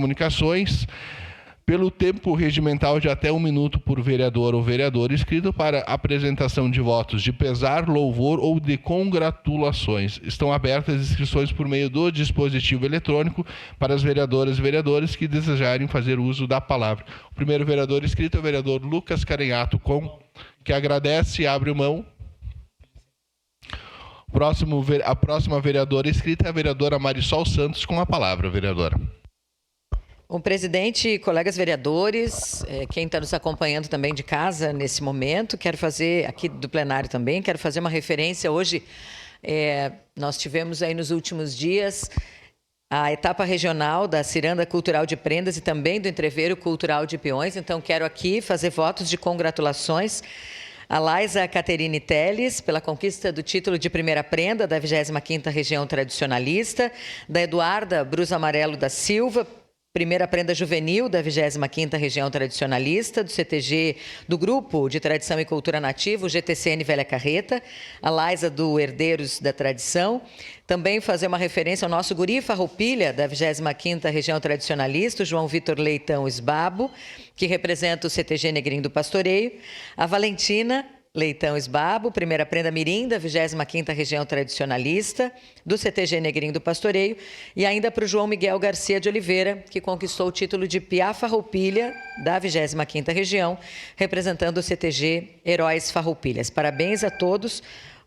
Comunicações, pelo tempo regimental de até 1 minuto por vereador ou vereador inscrito para apresentação de votos de pesar, louvor ou de congratulações. Estão abertas inscrições por meio do dispositivo eletrônico para as vereadoras e vereadores que desejarem fazer uso da palavra. O primeiro vereador inscrito é o vereador Lucas Carenhato, que agradece e abre mão. A próxima vereadora inscrita é a vereadora Marisol Santos, com a palavra, vereadora. Bom, presidente, colegas vereadores, quem está nos acompanhando também de casa nesse momento, quero fazer, aqui do plenário também, quero fazer uma referência. Hoje, nós tivemos aí nos últimos dias a etapa regional da Ciranda Cultural de Prendas e também do Entreveiro Cultural de Peões, então quero aqui fazer votos de congratulações a Laisa Caterine Teles, pela conquista do título de primeira prenda da 25ª Região Tradicionalista, da Eduarda Brus Amarelo da Silva, primeira prenda juvenil da 25ª Região Tradicionalista, do CTG, do Grupo de Tradição e Cultura Nativa, o GTCN Velha Carreta, a Laisa do Herdeiros da Tradição. Também fazer uma referência ao nosso guri Farroupilha, da 25ª Região Tradicionalista, o João Vitor Leitão Esbabo, que representa o CTG Negrinho do Pastoreio, a Valentina Leitão Esbabo, primeira prenda mirim da 25ª Região Tradicionalista, do CTG Negrinho do Pastoreio, e ainda para o João Miguel Garcia de Oliveira, que conquistou o título de Piá Farroupilha, da 25ª Região, representando o CTG Heróis Farroupilhas. Parabéns a todos,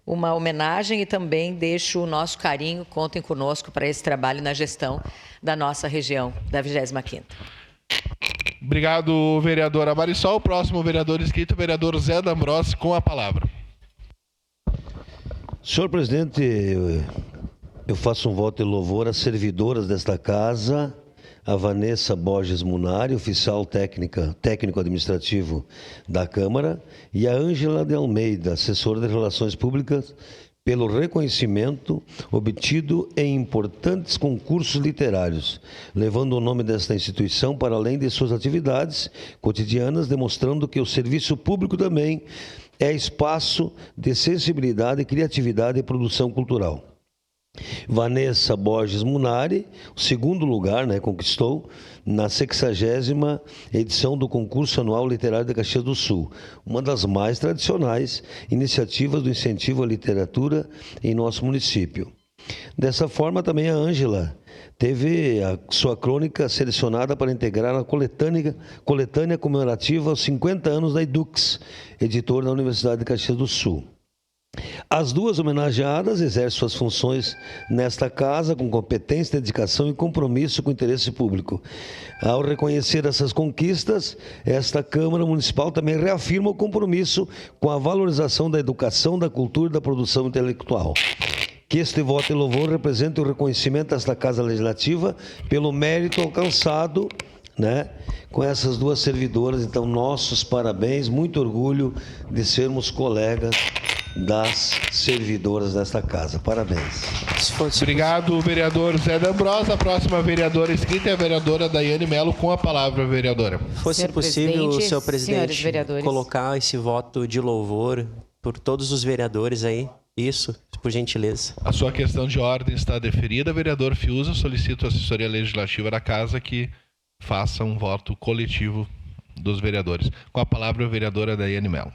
uma homenagem e também deixo o nosso carinho, contem conosco para esse trabalho na gestão da nossa região, da 25ª. Obrigado, vereadora Marisol. O próximo vereador inscrito, o vereador Zé D'Ambrossi, com a palavra. Senhor presidente, eu faço um voto de louvor às servidoras desta casa, a Vanessa Borges Munari, oficial técnico-administrativo da Câmara, e a Ângela de Almeida, assessora de Relações Públicas, pelo reconhecimento obtido em importantes concursos literários, levando o nome desta instituição para além de suas atividades cotidianas, demonstrando que o serviço público também é espaço de sensibilidade, criatividade e produção cultural. Vanessa Borges Munari, o segundo lugar, conquistou na 60ª edição do Concurso Anual Literário de Caxias do Sul, uma das mais tradicionais iniciativas do incentivo à literatura em nosso município. Dessa forma, também a Ângela teve a sua crônica selecionada para integrar a coletânea comemorativa aos 50 anos da Edux, editora da Universidade de Caxias do Sul. As duas homenageadas exercem suas funções nesta casa com competência, dedicação e compromisso com o interesse público. Ao reconhecer essas conquistas, esta Câmara Municipal também reafirma o compromisso com a valorização da educação, da cultura e da produção intelectual. Que este voto de louvor represente o reconhecimento desta Casa Legislativa pelo mérito alcançado, com essas duas servidoras. Então, nossos parabéns, muito orgulho de sermos colegas das servidoras desta casa. Parabéns. Obrigado, vereador Zé D'Ambrossi. A próxima vereadora inscrita é a vereadora Daiane Melo, com a palavra, vereadora. Fosse possível, senhor presidente, colocar esse voto de louvor por todos os vereadores aí. Isso, por gentileza. A sua questão de ordem está deferida. Vereador Fiuza, solicito a assessoria legislativa da casa que faça um voto coletivo dos vereadores. Com a palavra, a vereadora Daiane Melo.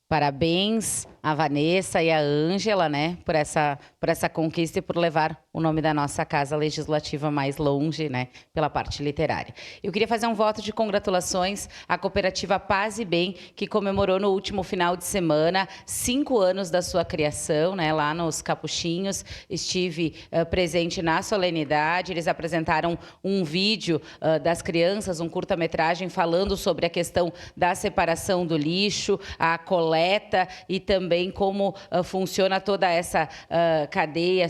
Parabéns a Vanessa e a Ângela, por essa conquista e por levar o nome da nossa Casa Legislativa mais longe, pela parte literária. Eu queria fazer um voto de congratulações à cooperativa Paz e Bem, que comemorou no último final de semana 5 anos da sua criação, lá nos Capuchinhos. Estive presente na solenidade. Eles apresentaram um vídeo das crianças, um curta-metragem falando sobre a questão da separação do lixo, a coleta e também como funciona toda essa cadeia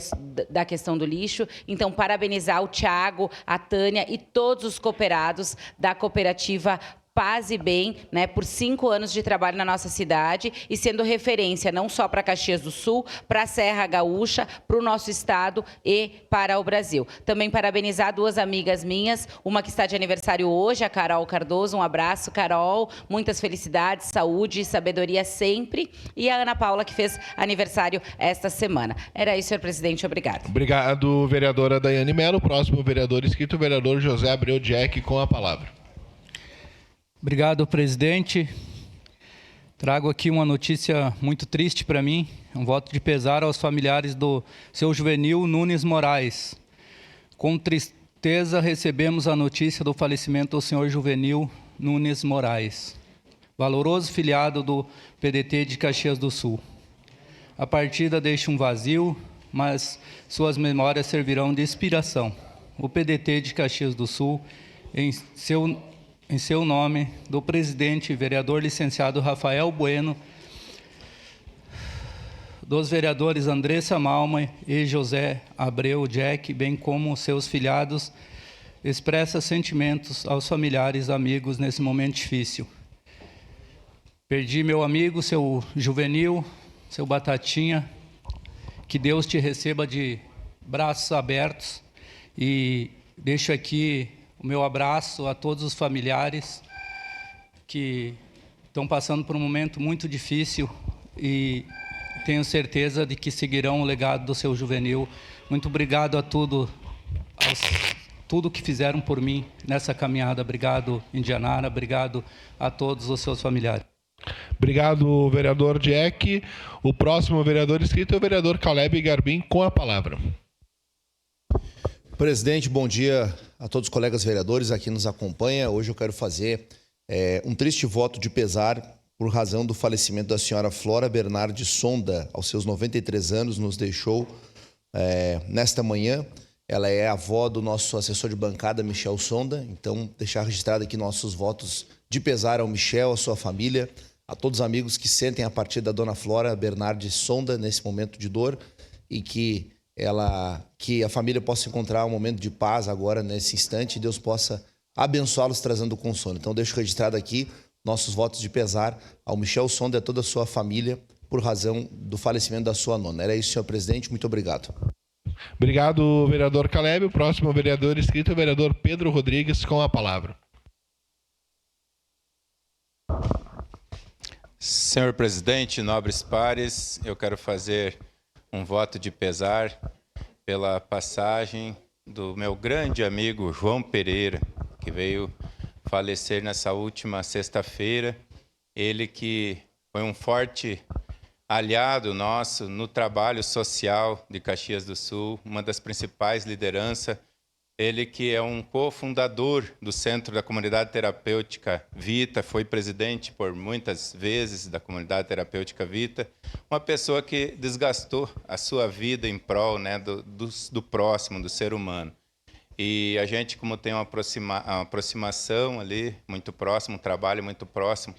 da questão do lixo. Então, parabenizar o Tiago, a Tânia e todos os cooperados da cooperativa paz e bem, né, por 5 anos de trabalho na nossa cidade e sendo referência não só para Caxias do Sul, para a Serra Gaúcha, para o nosso estado e para o Brasil. Também parabenizar 2 amigas minhas, uma que está de aniversário hoje, a Carol Cardoso. Um abraço, Carol, muitas felicidades, saúde e sabedoria sempre. E a Ana Paula, que fez aniversário esta semana. Era isso, senhor presidente. Obrigado. Obrigado, vereadora Daiane Mello. Próximo vereador inscrito, o vereador José Abreu Jack, com a palavra. Obrigado, presidente. Trago aqui uma notícia muito triste para mim, um voto de pesar aos familiares do seu Juvenil Nunes Moraes. Com tristeza, recebemos a notícia do falecimento do senhor Juvenil Nunes Moraes, valoroso filiado do PDT de Caxias do Sul. A partida deixa um vazio, mas suas memórias servirão de inspiração. O PDT de Caxias do Sul, em seu nome, do presidente e vereador licenciado Rafael Bueno, dos vereadores Andressa Malma e José Abreu Jack, bem como seus filiados, expressa sentimentos aos familiares e amigos nesse momento difícil. Perdi meu amigo, seu Juvenil, seu Batatinha, que Deus te receba de braços abertos, e deixo aqui o meu abraço a todos os familiares que estão passando por um momento muito difícil e tenho certeza de que seguirão o legado do seu Juvenil. Muito obrigado a tudo que fizeram por mim nessa caminhada. Obrigado, Indianara. Obrigado a todos os seus familiares. Obrigado, vereador Jack. O próximo vereador inscrito é o vereador Caleb Garbim, com a palavra. Presidente, bom dia a todos os colegas vereadores aqui nos acompanha. Hoje eu quero fazer um triste voto de pesar por razão do falecimento da senhora Flora Bernardi Sonda, aos seus 93 anos, nos deixou nesta manhã. Ela é avó do nosso assessor de bancada, Michel Sonda, então deixar registrado aqui nossos votos de pesar ao Michel, à sua família, a todos os amigos que sentem a partida da dona Flora Bernardi Sonda nesse momento de dor, e que a família possa encontrar um momento de paz agora, nesse instante, e Deus possa abençoá-los trazendo consolo. Então, deixo registrado aqui nossos votos de pesar ao Michel Sonda e a toda a sua família por razão do falecimento da sua nona. Era isso, senhor presidente. Muito obrigado. Obrigado, vereador Caleb. O próximo vereador inscrito é o vereador Pedro Rodrigues, com a palavra. Senhor presidente, nobres pares, eu quero fazer um voto de pesar pela passagem do meu grande amigo João Pereira, que veio falecer nessa última sexta-feira. Ele que foi um forte aliado nosso no trabalho social de Caxias do Sul, uma das principais lideranças. Ele que é um cofundador do Centro da Comunidade Terapêutica Vita, foi presidente por muitas vezes da Comunidade Terapêutica Vita, uma pessoa que desgastou a sua vida em prol, né, do próximo, do ser humano. E a gente, como tem uma aproximação ali muito próxima, um trabalho muito próximo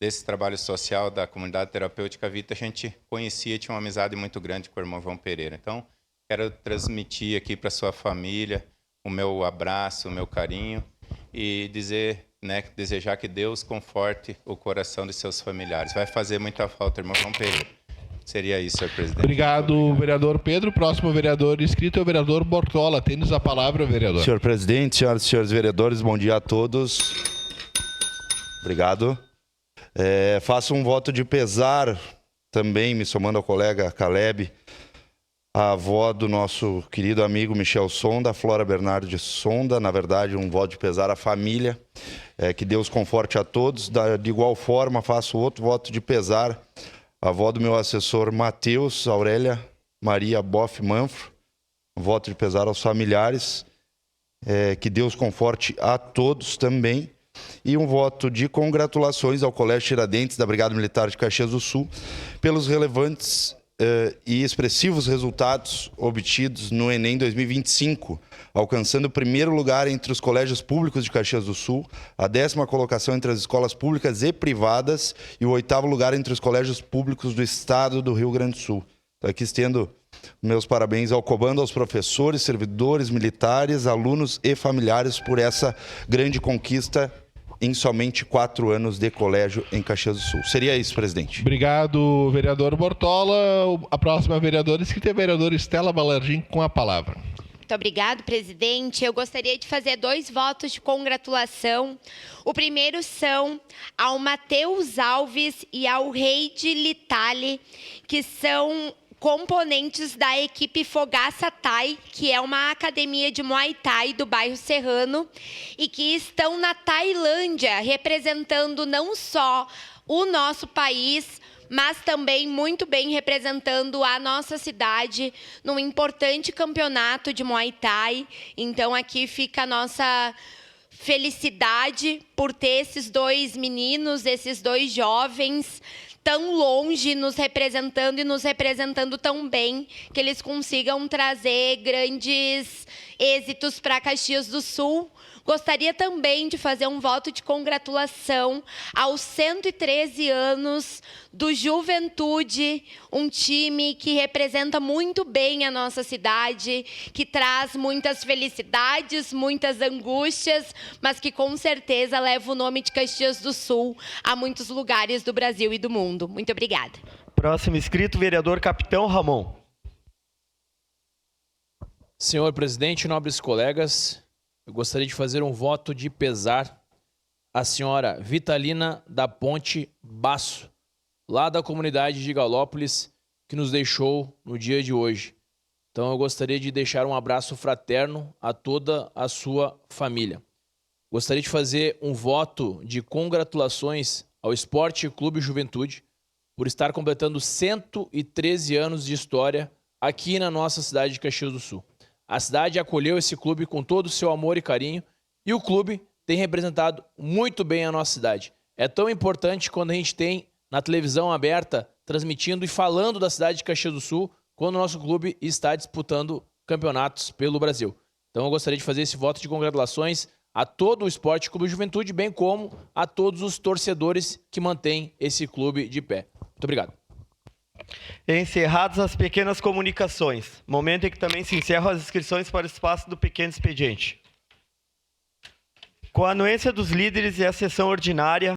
desse trabalho social da Comunidade Terapêutica Vita, a gente conhecia e tinha uma amizade muito grande com o irmão João Pereira. Então, quero transmitir aqui para sua família o meu abraço, o meu carinho, e dizer, né, desejar que Deus conforte o coração de seus familiares. Vai fazer muita falta, irmão João Pedro. Seria isso, senhor presidente. Obrigado, vereador Pedro. Próximo vereador inscrito é o vereador Bortola. Tem-nos a palavra, vereador. Senhor presidente, senhoras e senhores vereadores, bom dia a todos. Obrigado. Faço um voto de pesar, também me somando ao colega Caleb, a avó do nosso querido amigo Michel Sonda, Flora Bernardi Sonda. Na verdade, um voto de pesar à família, que Deus conforte a todos. De igual forma, faço outro voto de pesar à avó do meu assessor Matheus Aurélia Maria Boff Manfro, um voto de pesar aos familiares, que Deus conforte a todos também. E um voto de congratulações ao Colégio Tiradentes da Brigada Militar de Caxias do Sul pelos relevantes e expressivos resultados obtidos no Enem 2025, alcançando o primeiro lugar entre os colégios públicos de Caxias do Sul, a 10ª colocação entre as escolas públicas e privadas e o 8º lugar entre os colégios públicos do estado do Rio Grande do Sul. Então, aqui estendo meus parabéns ao comando, aos professores, servidores militares, alunos e familiares por essa grande conquista em somente 4 anos de colégio em Caxias do Sul. Seria isso, presidente. Obrigado, vereador Bortola. A próxima vereadora, a vereadora Estela Balardim, com a palavra. Muito obrigado, presidente. Eu gostaria de fazer 2 votos de congratulação. O primeiro são ao Matheus Alves e ao Reide Litali, que são componentes da equipe Fogaça Thai, que é uma academia de Muay Thai do bairro Serrano, e que estão na Tailândia, representando não só o nosso país, mas também muito bem representando a nossa cidade num importante campeonato de Muay Thai. Então, aqui fica a nossa felicidade por ter esses 2 meninos, esses 2 jovens, tão longe nos representando e nos representando tão bem, que eles consigam trazer grandes êxitos para Caxias do Sul. Gostaria também de fazer um voto de congratulação aos 113 anos do Juventude, um time que representa muito bem a nossa cidade, que traz muitas felicidades, muitas angústias, mas que com certeza leva o nome de Caxias do Sul a muitos lugares do Brasil e do mundo. Muito obrigada. Próximo inscrito, vereador Capitão Ramon. Senhor presidente, nobres colegas, eu gostaria de fazer um voto de pesar à senhora Vitalina da Ponte Basso, lá da comunidade de Galópolis, que nos deixou no dia de hoje. Então eu gostaria de deixar um abraço fraterno a toda a sua família. Gostaria de fazer um voto de congratulações ao Esporte Clube Juventude por estar completando 113 anos de história aqui na nossa cidade de Caxias do Sul. A cidade acolheu esse clube com todo o seu amor e carinho e o clube tem representado muito bem a nossa cidade. É tão importante quando a gente tem na televisão aberta, transmitindo e falando da cidade de Caxias do Sul, quando o nosso clube está disputando campeonatos pelo Brasil. Então eu gostaria de fazer esse voto de congratulações a todo o Esporte Clube Juventude, bem como a todos os torcedores que mantêm esse clube de pé. Muito obrigado. Encerradas as pequenas comunicações. Momento em que também se encerram as inscrições para o espaço do pequeno expediente. Com a anuência dos líderes e a sessão ordinária,